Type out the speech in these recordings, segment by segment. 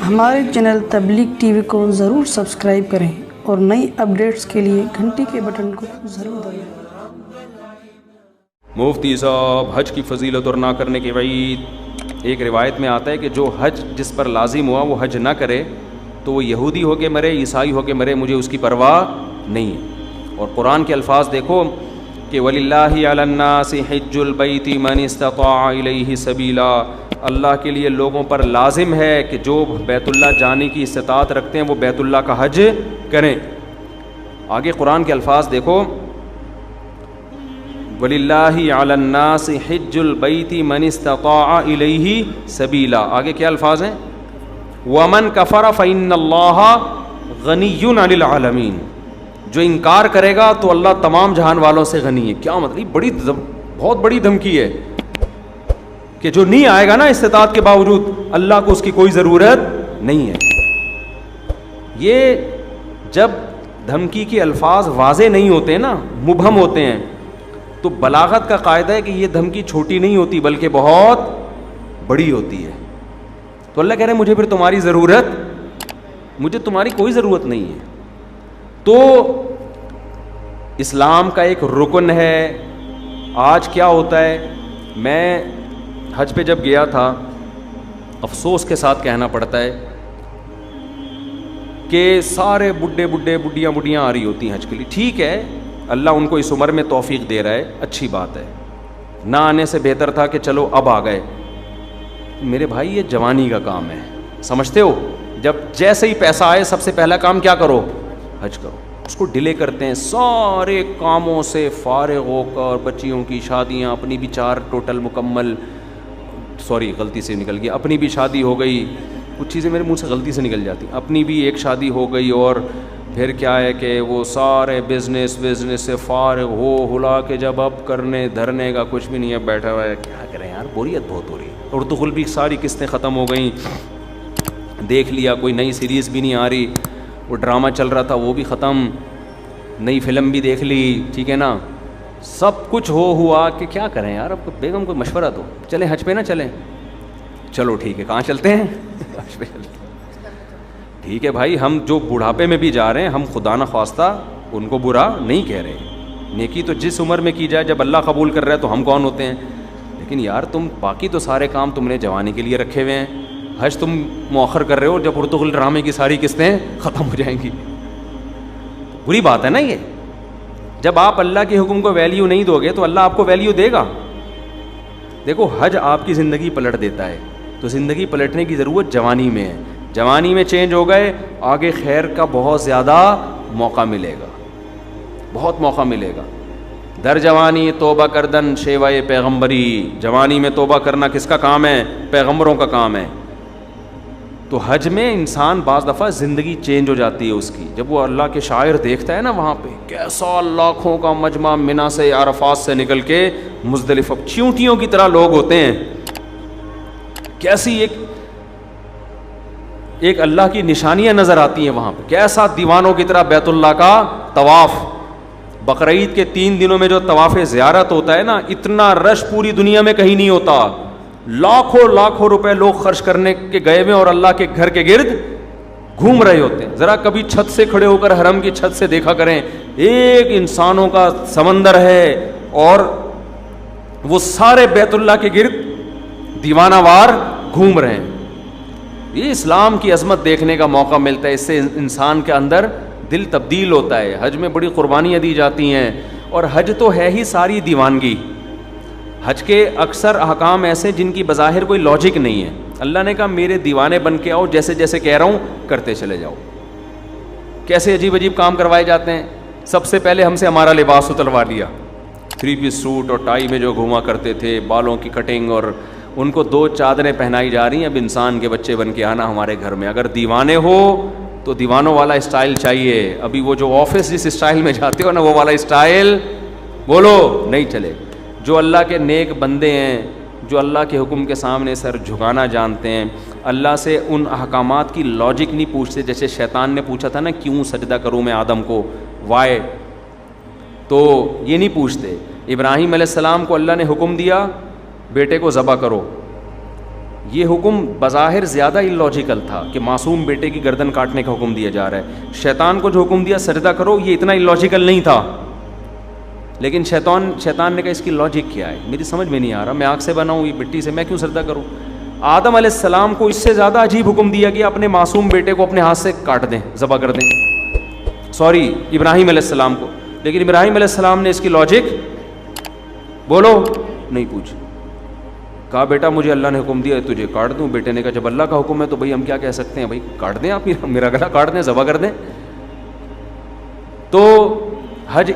ہمارے چینل تبلیغ T V کو ضرور سبسکرائب کریں اور نئی اپڈیٹس کے لیے گھنٹی کے بٹن کو ضرور دبائیں۔ مفتی صاحب، حج کی فضیلت اور نہ کرنے کی وعید۔ ایک روایت میں آتا ہے کہ جو حج جس پر لازم ہوا وہ حج نہ کرے تو وہ یہودی ہو کے مرے، عیسائی ہو کے مرے، مجھے اس کی پرواہ نہیں ہے۔ اور قرآن کے الفاظ دیکھو کہ وَلِلَّهِ عَلَى النَّاسِ حِجُّ الْبَيْتِ مَنِ اسْتَطَاعَ إِلَيْهِ سَبِيلًا، اللہ کے لیے لوگوں پر لازم ہے کہ جو بیت اللہ جانے کی استطاعت رکھتے ہیں وہ بیت اللہ کا حج کریں۔ آگے قرآن کے الفاظ دیکھو، وَلِلَّهِ عَلَى النَّاسِ حِجُّ الْبَيْتِ مَنِ اسْتَطَاعَ إِلَيْهِ سَبِيلًا۔ آگے کیا الفاظ ہیں؟ وَمَنْ كَفَرَ فَإِنَّ اللَّهَ غَنِيٌّ عَنِ الْعَالَمِينَ، جو انکار کرے گا تو اللہ تمام جہان والوں سے غنی ہے۔ کیا مطلب؟ بہت بڑی دھمکی ہے کہ جو نہیں آئے گا نا استطاعت کے باوجود، اللہ کو اس کی کوئی ضرورت نہیں ہے۔ یہ جب دھمکی کے الفاظ واضح نہیں ہوتے نا، مبہم ہوتے ہیں، تو بلاغت کا قاعدہ ہے کہ یہ دھمکی چھوٹی نہیں ہوتی بلکہ بہت بڑی ہوتی ہے۔ تو اللہ کہہ رہے ہیں مجھے پھر تمہاری ضرورت، مجھے تمہاری کوئی ضرورت نہیں ہے۔ تو اسلام کا ایک رکن ہے۔ آج کیا ہوتا ہے، میں حج پہ جب گیا تھا، افسوس کے ساتھ کہنا پڑتا ہے کہ سارے بڈھیاں آ رہی ہوتی ہیں حج کے لیے۔ ٹھیک ہے، اللہ ان کو اس عمر میں توفیق دے رہا ہے، اچھی بات ہے، نہ آنے سے بہتر تھا کہ چلو اب آ گئے۔ میرے بھائی یہ جوانی کا کام ہے، سمجھتے ہو؟ جب جیسے ہی پیسہ آئے سب سے پہلا کام کیا کرو؟ حج کرو۔ اس کو ڈیلے کرتے ہیں، سارے کاموں سے فارغ ہو کر، بچیوں کی شادیاں، اپنی بھی 4 ٹوٹل مکمل، غلطی سے نکل گیا، اپنی بھی شادی ہو گئی، کچھ چیزیں میرے منہ سے غلطی سے نکل جاتی، اپنی بھی ایک شادی ہو گئی، اور پھر کیا ہے کہ وہ سارے بزنس سے فارغ ہو ہلا کے جب اب کرنے دھرنے کا کچھ بھی نہیں ہے، بیٹھا ہوا ہے، کیا کریں یار، بوریت بہت ہو رہی ہے۔ اردو غل بھی ساری قسطیں ختم ہو گئیں، دیکھ لیا، کوئی نئی سیریز بھی نہیں آ رہی، وہ ڈرامہ چل رہا تھا وہ بھی ختم، نئی فلم بھی دیکھ لی، ٹھیک ہے نا، سب کچھ ہوا کہ کیا کریں یار، اب بیگم کو مشورہ دو، چلیں حج پہ نہ چلیں؟ چلو ٹھیک ہے، کہاں چلتے ہیں؟ حج پہ چلتے ہیں۔ ٹھیک ہے بھائی، ہم جو بڑھاپے میں بھی جا رہے ہیں، ہم خدا نہ خواستہ ان کو برا نہیں کہہ رہے، نیکی تو جس عمر میں کی جائے، جب اللہ قبول کر رہا ہے تو ہم کون ہوتے ہیں؟ لیکن یار تم باقی تو سارے کام تم نے جوانی کے لیے رکھے ہوئے ہیں، حج تم مؤخر کر رہے ہو جب ارطغرل ڈرامے کی ساری قسطیں ختم ہو جائیں گی۔ بری بات ہے نا یہ۔ جب آپ اللہ کے حکم کو ویلیو نہیں دو گے تو اللہ آپ کو ویلیو دے گا۔ دیکھو حج آپ کی زندگی پلٹ دیتا ہے، تو زندگی پلٹنے کی ضرورت جوانی میں ہے۔ جوانی میں چینج ہو گئے، آگے خیر کا بہت زیادہ موقع ملے گا، بہت موقع ملے گا۔ در جوانی توبہ کردن شیوائے پیغمبری، جوانی میں توبہ کرنا کس کا کام ہے؟ پیغمبروں کا کام ہے۔ تو حج میں انسان بعض دفعہ زندگی چینج ہو جاتی ہے اس کی، جب وہ اللہ کے شاعر دیکھتا ہے نا، وہاں پہ کیسا لاکھوں کا مجمع منا سے عرفات سے نکل کے مزدلفہ، چیونٹیوں کی طرح لوگ ہوتے ہیں، کیسی ایک اللہ کی نشانیاں نظر آتی ہیں وہاں پہ، کیسا دیوانوں کی طرح بیت اللہ کا طواف۔ بقرعید کے 3 دنوں میں جو طواف زیارت ہوتا ہے نا، اتنا رش پوری دنیا میں کہیں نہیں ہوتا، لاکھوں روپے لوگ خرچ کرنے کے گئے ہوئے اور اللہ کے گھر کے گرد گھوم رہے ہوتے ہیں۔ ذرا کبھی چھت سے کھڑے ہو کر حرم کی چھت سے دیکھا کریں، ایک انسانوں کا سمندر ہے اور وہ سارے بیت اللہ کے گرد دیوانہ وار گھوم رہے ہیں۔ یہ اسلام کی عظمت دیکھنے کا موقع ملتا ہے، اس سے انسان کے اندر دل تبدیل ہوتا ہے۔ حج میں بڑی قربانیاں دی جاتی ہیں، اور حج تو ہے ہی ساری دیوانگی۔ حج کے اکثر احکام ایسے جن کی بظاہر کوئی لاجک نہیں ہے، اللہ نے کہا میرے دیوانے بن کے آؤ، جیسے جیسے کہہ رہا ہوں کرتے چلے جاؤ۔ کیسے عجیب کام کروائے جاتے ہیں۔ سب سے پہلے ہم سے ہمارا لباس اتروا لیا، 3 پیس سوٹ اور ٹائی میں جو گھوما کرتے تھے، بالوں کی کٹنگ، اور ان کو 2 چادریں پہنائی جا رہی ہیں، اب انسان کے بچے بن کے آنا ہمارے گھر میں۔ اگر دیوانے ہو تو دیوانوں والا اسٹائل چاہیے، ابھی وہ جو آفس جس اسٹائل میں جاتے ہو نا، وہ والا اسٹائل بولو نہیں چلے۔ جو اللہ کے نیک بندے ہیں، جو اللہ کے حکم کے سامنے سر جھکانا جانتے ہیں، اللہ سے ان احکامات کی لاجک نہیں پوچھتے، جیسے شیطان نے پوچھا تھا نا کیوں سجدہ کروں میں آدم کو، وائے، تو یہ نہیں پوچھتے۔ ابراہیم علیہ السلام کو اللہ نے حکم دیا بیٹے کو ذبح کرو، یہ حکم بظاہر زیادہ اللاجیکل تھا کہ معصوم بیٹے کی گردن کاٹنے کا حکم دیا جا رہا ہے. شیطان کو جو حکم دیا سجدہ کرو, یہ اتنا اللاجیکل نہیں تھا, لیکن شیطان نے کہا اس کی لاجک کیا ہے, میری سمجھ میں نہیں آ رہا, میں آگ سے بنا ہوں, یہ مٹی سے, میں کیوں سجدہ کروں. آدم علیہ السلام کو اس سے زیادہ عجیب حکم دیا کہ اپنے معصوم بیٹے کو اپنے ہاتھ سے کاٹ دیں, ذبح کر دیں. سوری, ابراہیم علیہ السلام کو. لیکن ابراہیم علیہ السلام نے اس کی لاجک بولو نہیں پوچھی. کہا بیٹا مجھے اللہ نے حکم دیا تجھے کاٹ دوں. بیٹے نے کہا جب اللہ کا حکم ہے تو بھائی ہم کیا کہہ سکتے ہیں, بھائی کاٹ دیں, آپ میرا گلا کاٹ دیں, ذبح کر دیں. تو حج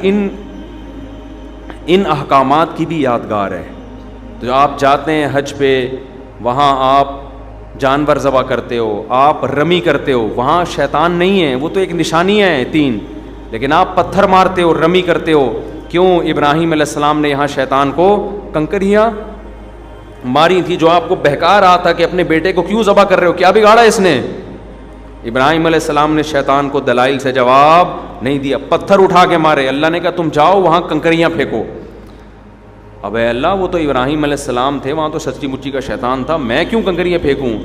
ان احکامات کی بھی یادگار ہے. تو آپ جاتے ہیں حج پہ, وہاں آپ جانور ذبح کرتے ہو, آپ رمی کرتے ہو, وہاں شیطان نہیں ہے, وہ تو ایک نشانیاں ہیں 3, لیکن آپ پتھر مارتے ہو, رمی کرتے ہو. کیوں؟ ابراہیم علیہ السلام نے یہاں شیطان کو کنکریاں ماری تھی, جو آپ کو بہکا رہا تھا کہ اپنے بیٹے کو کیوں ذبح کر رہے ہو, کیا بگاڑا اس نے. ابراہیم علیہ السلام نے شیطان کو دلائل سے جواب نہیں دیا, پتھر اٹھا کے مارے. اللہ نے کہا تم جاؤ وہاں کنکریاں پھینکو. اب اے اللہ, وہ تو ابراہیم علیہ السلام تھے, وہاں تو سچی مچی کا شیطان تھا, میں کیوں کنکریاں پھینکوں.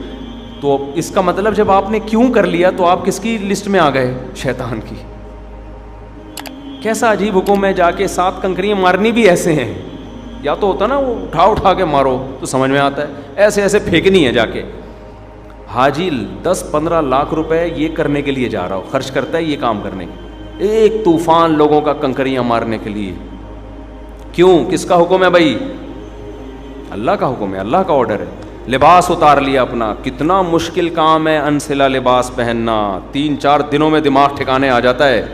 تو اس کا مطلب جب آپ نے کیوں کر لیا تو آپ کس کی لسٹ میں آ گئے, شیطان کی. کیسا عجیب حکم ہے, جا کے 7 کنکریاں مارنی بھی ایسے ہیں. یا تو ہوتا نا وہ اٹھا کے مارو تو سمجھ میں آتا ہے, ایسے ایسے پھینکنی ہے جا کے. حاجی 10-15 لاکھ روپے یہ کرنے کے لیے جا رہا ہو, خرچ کرتا ہے یہ کام کرنے کے, ایک طوفان لوگوں کا کنکریاں مارنے کے لیے. کیوں؟ کس کا حکم ہے بھائی؟ اللہ کا حکم ہے, اللہ کا آرڈر ہے. لباس اتار لیا اپنا, کتنا مشکل کام ہے انسلا لباس پہننا, 3-4 دنوں میں دماغ ٹھکانے آ جاتا ہے.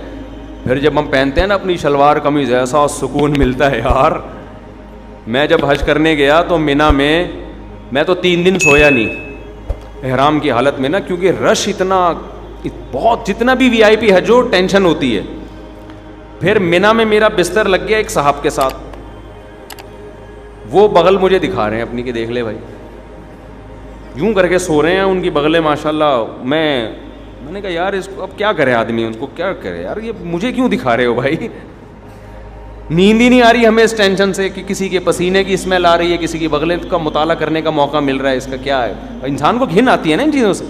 پھر جب ہم پہنتے ہیں نا اپنی شلوار قمیض, ایسا سکون ملتا ہے یار. میں جب حج کرنے گیا تو مینا میں تو 3 دن سویا نہیں احرام کی حالت میں نا, کیونکہ رش اتنا بہت, جتنا بھی وی آئی پی حج ہو ٹینشن ہوتی ہے. پھر مینا میں میرا بستر لگ گیا ایک صاحب کے ساتھ, وہ بغل مجھے دکھا رہے ہیں اپنی کہ دیکھ لے بھائی, یوں کر کے سو رہے ہیں, ان کی بغلیں ماشاءاللہ. میں نے کہا یار اس کو اب کیا کرے آدمی, ان کو کیا کرے یار, یہ مجھے کیوں دکھا رہے ہو بھائی. نیند ہی نہیں آ رہی ہمیں اس ٹینشن سے کہ کسی کے پسینے کی اسمیل آ رہی ہے, کسی کی بغلیں کا مطالعہ کرنے کا موقع مل رہا ہے, اس کا کیا ہے. انسان کو گھن آتی ہے نا ان چیزوں سے.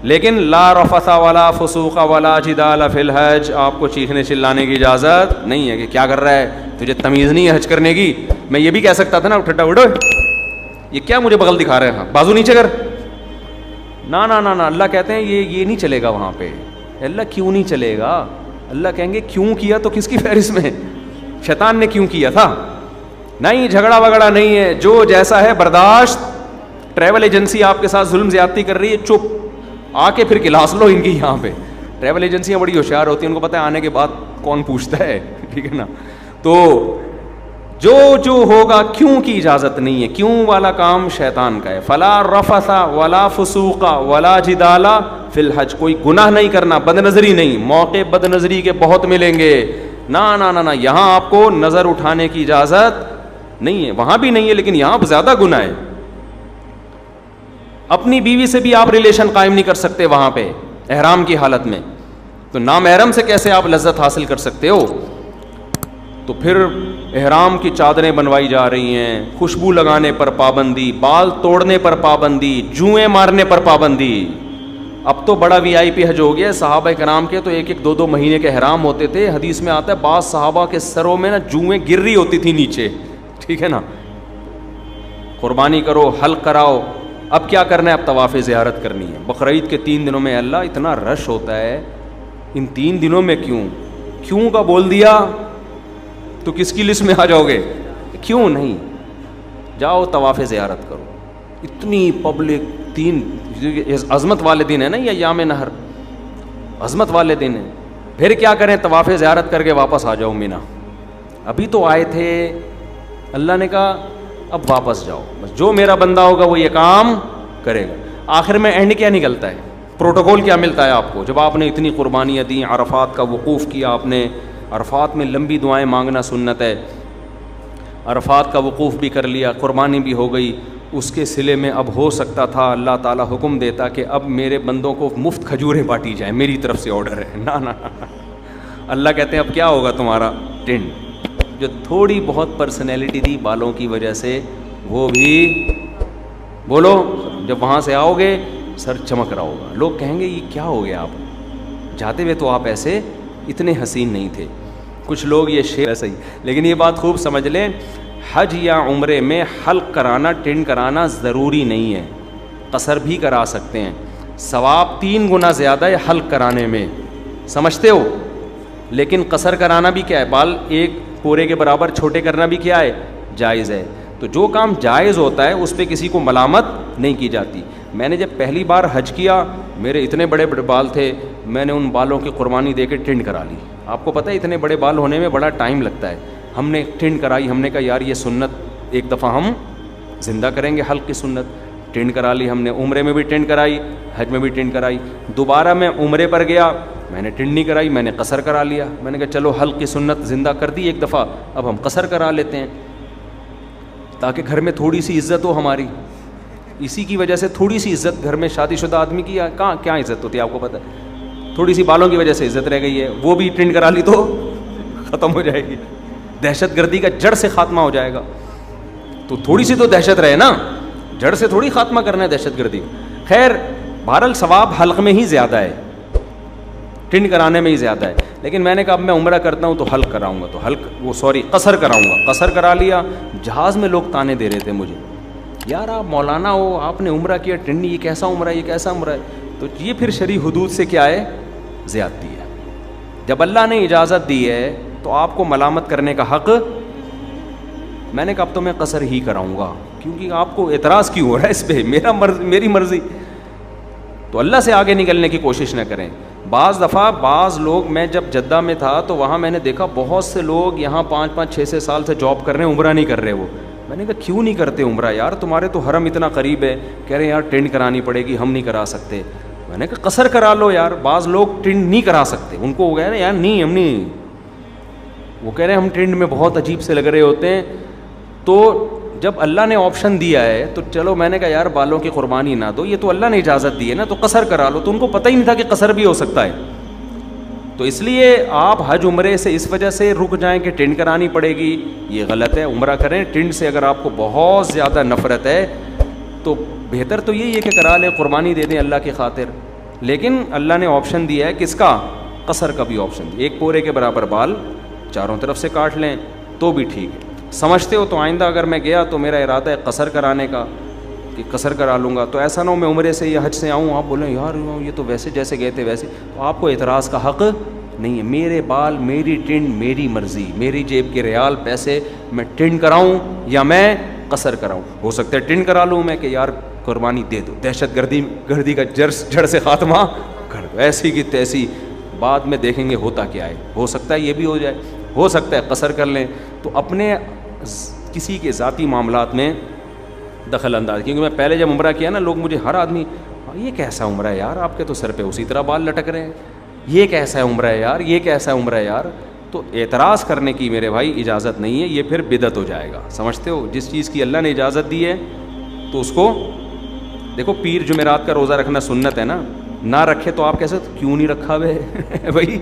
لیکن لا رفث ولا فسوق ولا جدال فی الحج, آپ کو چیخنے چلانے کی اجازت نہیں ہے کہ کیا کر رہا ہے, تجھے تمیز نہیں ہے حج کرنے کی. میں یہ بھی کہہ سکتا تھا نا ٹھٹا اڑو, یہ کیا مجھے بغل دکھا رہے ہیں, بازو نیچے کر. نا نا نا نا, اللہ کہتے ہیں یہ نہیں چلے گا وہاں پہ. اللہ کیوں نہیں چلے گا؟ اللہ کہیں گے کیوں کیا تو کس کی فہرست میں, شیطان نے کیوں کیا تھا. نہیں, جھگڑا وگڑا نہیں ہے, جو جیسا ہے برداشت. ٹریول ایجنسی آپ کے ساتھ ظلم زیادتی کر رہی ہے, چپ, آ کے پھر کلاس لو ان کی. یہاں پہ ٹریول ایجنسیاں بڑی ہوشیار ہوتی ہیں, ان کو پتہ ہے آنے کے بعد کون پوچھتا ہے, ٹھیک ہے نا. تو جو ہوگا کیوں کی اجازت نہیں ہے, کیوں والا کام شیطان کا ہے. فلا رفث ولا فسوق ولا جدال فی الحج, کوئی گناہ نہیں کرنا, بد نظری نہیں. موقع بد نظری کے بہت ملیں گے, نا نا نا نا, یہاں آپ کو نظر اٹھانے کی اجازت نہیں ہے. وہاں بھی نہیں ہے لیکن یہاں زیادہ گناہ ہے. اپنی بیوی سے بھی آپ ریلیشن قائم نہیں کر سکتے وہاں پہ احرام کی حالت میں, تو نامحرم سے کیسے آپ لذت حاصل کر سکتے ہو. تو پھر احرام کی چادریں بنوائی جا رہی ہیں, خوشبو لگانے پر پابندی, بال توڑنے پر پابندی, جوئیں مارنے پر پابندی. اب تو بڑا وی آئی پی حج ہو گیا. صحابہ کرام کے تو 1-2 مہینے کے احرام ہوتے تھے. حدیث میں آتا ہے بعض صحابہ کے سروں میں نا جوئیں گر رہی ہوتی تھی نیچے, ٹھیک ہے نا. قربانی کرو, حلق کراؤ. اب کیا کرنا ہے, اب طواف زیارت کرنی ہے. بقرعید کے 3 دنوں میں اللہ اتنا رش ہوتا ہے, ان 3 دنوں میں کیوں کا بول دیا تو کس کی لسٹ میں آ جاؤ گے. کیوں نہیں, جاؤ طواف زیارت کرو. اتنی پبلک, 3 عظمت والے دن ہے نا, یہ ایام نہر عظمت والے دن ہے. پھر کیا کریں, طواف زیارت کر کے واپس آ جاؤ مینا. ابھی تو آئے تھے, اللہ نے کہا اب واپس جاؤ, بس جو میرا بندہ ہوگا وہ یہ کام کرے گا. آخر میں اینڈ کیا نکلتا ہے, پروٹوکول کیا ملتا ہے آپ کو, جب آپ نے اتنی قربانیاں دیں, عرفات کا وقوف کیا آپ نے, عرفات میں لمبی دعائیں مانگنا سنت ہے, عرفات کا وقوف بھی کر لیا, قربانی بھی ہو گئی. اس کے صلے میں اب ہو سکتا تھا اللہ تعالیٰ حکم دیتا کہ اب میرے بندوں کو مفت کھجوریں بانٹی جائیں, میری طرف سے آرڈر ہے. نا اللہ کہتے ہیں اب کیا ہوگا تمہارا ٹینڈ, جو تھوڑی بہت پرسنالٹی تھی بالوں کی وجہ سے وہ بھی بولو جب وہاں سے آؤ گے سر چمک رہا ہوگا, لوگ کہیں گے یہ کیا ہو گیا, آپ جاتے ہوئے تو آپ ایسے اتنے حسین نہیں تھے. کچھ لوگ یہ شعر ایسا ہی, لیکن یہ بات خوب سمجھ لیں, حج یا عمرے میں حلق کرانا, ٹنڈ کرانا ضروری نہیں ہے, قصر بھی کرا سکتے ہیں. ثواب 3 گنا زیادہ ہے حلق کرانے میں, سمجھتے ہو, لیکن قصر کرانا بھی کیا ہے, بال ایک پورے کے برابر چھوٹے کرنا بھی کیا ہے, جائز ہے. تو جو کام جائز ہوتا ہے اس پہ کسی کو ملامت نہیں کی جاتی. میں نے جب پہلی بار حج کیا, میرے اتنے بڑے بڑے بال تھے, میں نے ان بالوں کی قربانی دے کے ٹنڈ کرا لی. آپ کو پتہ ہے اتنے بڑے بال ہونے میں بڑا ٹائم لگتا ہے. ہم نے ٹنڈ کرائی, ہم نے کہا یار یہ سنت ایک دفعہ ہم زندہ کریں گے, حلق کی سنت. ٹنڈ کرا لی ہم نے, عمرے میں بھی ٹنڈ کرائی, حج میں بھی ٹنڈ کرائی. دوبارہ میں عمرے پر گیا, میں نے ٹنڈ نہیں کرائی, میں نے قصر کرا لیا. میں نے کہا چلو حلق کی سنت زندہ کر دی ایک دفعہ, اب ہم قصر کرا لیتے ہیں تاکہ گھر میں تھوڑی سی عزت ہو ہماری. اسی کی وجہ سے تھوڑی سی عزت گھر میں شادی شدہ آدمی کی کہاں کیا عزت ہوتی ہے آپ کو پتہ ہے, تھوڑی سی بالوں کی وجہ سے عزت رہ گئی ہے, وہ بھی ٹنڈ کرا لی تو ختم ہو جائے گی, دہشت گردی کا جڑ سے خاتمہ ہو جائے گا. تو تھوڑی سی تو دہشت رہے نا, جڑ سے تھوڑی خاتمہ کرنا ہے دہشت گردی. خیر بہرحال ثواب حلق میں ہی زیادہ ہے, ٹنڈ کرانے میں ہی زیادہ ہے. لیکن میں نے کہا اب میں عمرہ کرتا ہوں تو حلق کراؤں گا, تو قصر کراؤں گا. قصر کرا لیا. جہاز میں لوگ تانے دے رہے تھے مجھے, یار آپ مولانا ہو, آپ نے عمرہ کیا, ٹنڈ, یہ کیسا عمرہ ہے, یہ کیسا عمرہ ہے. تو یہ پھر شرعی حدود سے کیا ہے, زیادتی ہے. جب اللہ نے اجازت دی ہے تو آپ کو ملامت کرنے کا حق. میں نے کہا اب تو میں قصر ہی کراؤں گا, کیونکہ آپ کو اعتراض کیوں ہو رہا ہے اس پہ, میری مرضی. تو اللہ سے آگے نکلنے کی کوشش نہ کریں. بعض دفعہ بعض لوگ, میں جب جدہ میں تھا تو وہاں میں نے دیکھا بہت سے لوگ یہاں 5-6 سال سے جاب کر رہے ہیں, عمرہ نہیں کر رہے. وہ میں نے کہا کیوں نہیں کرتے عمرہ یار, تمہارے تو حرم اتنا قریب ہے. کہہ رہے ہیں یار ٹنڈ کرانی پڑے گی, ہم نہیں کرا سکتے. میں نے کہا قصر کرا لو یار. بعض لوگ ٹنڈ نہیں کرا سکتے, ان کو ہو گیا نا یار نہیں ہم نہیں, وہ کہہ رہے ہیں ہم ٹنڈ میں بہت عجیب سے لگ رہے ہوتے ہیں. تو جب اللہ نے آپشن دیا ہے تو چلو, میں نے کہا یار بالوں کی قربانی نہ دو, یہ تو اللہ نے اجازت دی ہے نا, تو قصر کرا لو. تو ان کو پتہ ہی نہیں تھا کہ قصر بھی ہو سکتا ہے. تو اس لیے آپ حج عمرے سے اس وجہ سے رک جائیں کہ ٹنڈ کرانی پڑے گی, یہ غلط ہے. عمرہ کریں ٹنڈ سے. اگر آپ کو بہت زیادہ نفرت ہے تو بہتر تو یہی ہے کہ کرا لیں, قربانی دے دیں اللہ کی خاطر. لیکن اللہ نے آپشن دیا ہے کس کا, قصر کا بھی آپشن. ایک پورے کے برابر بال چاروں طرف سے کاٹ لیں تو بھی ٹھیک ہے. سمجھتے ہو؟ تو آئندہ اگر میں گیا تو میرا ارادہ ہے قصر کرانے کا, کہ قصر کرا لوں گا. تو ایسا نہ ہو میں عمرے سے یا حج سے آؤں, آپ بولیں یار یہ تو ویسے جیسے گئے تھے ویسے, تو آپ کو اعتراض کا حق نہیں ہے. میرے بال, میری ٹنڈ, میری مرضی, میری جیب کے ریال پیسے, میں ٹنڈ کراؤں یا میں قصر کراؤں. ہو سکتا ہے ٹنڈ کرا لوں میں کہ یار قربانی دے دو, دہشت گردی کا جڑ سے خاتمہ کر دو, ایسی کی تیسی, بعد میں دیکھیں گے ہوتا کیا ہے. ہو سکتا ہے یہ بھی ہو جائے, ہو سکتا ہے قصر کر لیں. تو اپنے کسی کے ذاتی معاملات میں دخل انداز, کیونکہ میں پہلے جب عمرہ کیا نا, لوگ مجھے ہر آدمی یہ کیسا عمرہ ہے یار, آپ کے تو سر پہ اسی طرح بال لٹک رہے ہیں, یہ کیسا ہے عمرہ ہے یار, یہ کیسا ہے عمرہ ہے یار. تو اعتراض کرنے کی میرے بھائی اجازت نہیں ہے, یہ پھر بدعت ہو جائے گا. سمجھتے ہو؟ جس چیز کی اللہ نے اجازت دی ہے تو اس کو دیکھو. پیر جمعرات کا روزہ رکھنا سنت ہے نا, نہ رکھے تو آپ کیسے, کیوں نہیں رکھا بھائی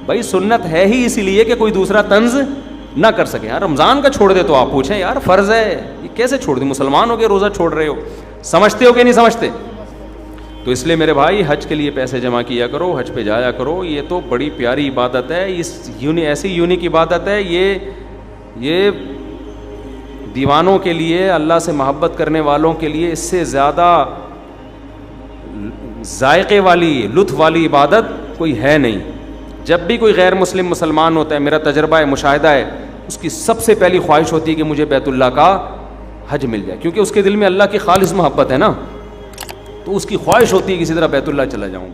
بھائی سنت ہے ہی اسی لیے کہ کوئی دوسرا طنز نہ کر سکے. یار رمضان کا چھوڑ دے تو آپ پوچھیں یار فرض ہے, یہ کیسے چھوڑ دیں, مسلمان ہو کے روزہ چھوڑ رہے ہو. سمجھتے ہو کہ نہیں سمجھتے؟ تو اس لیے میرے بھائی حج کے لیے پیسے جمع کیا کرو, حج پہ جایا کرو. یہ تو بڑی پیاری عبادت ہے, اس ایسی یونیک عبادت ہے. یہ دیوانوں کے لیے, اللہ سے محبت کرنے والوں کے لیے اس سے زیادہ ذائقے والی, لطف والی عبادت کوئی ہے نہیں. جب بھی کوئی غیر مسلم مسلمان ہوتا ہے, میرا تجربہ ہے, مشاہدہ ہے, اس کی سب سے پہلی خواہش ہوتی ہے کہ مجھے بیت اللہ کا حج مل جائے, کیونکہ اس کے دل میں اللہ کی خالص محبت ہے نا, تو اس کی خواہش ہوتی ہے کسی طرح بیت اللہ چلا جاؤں.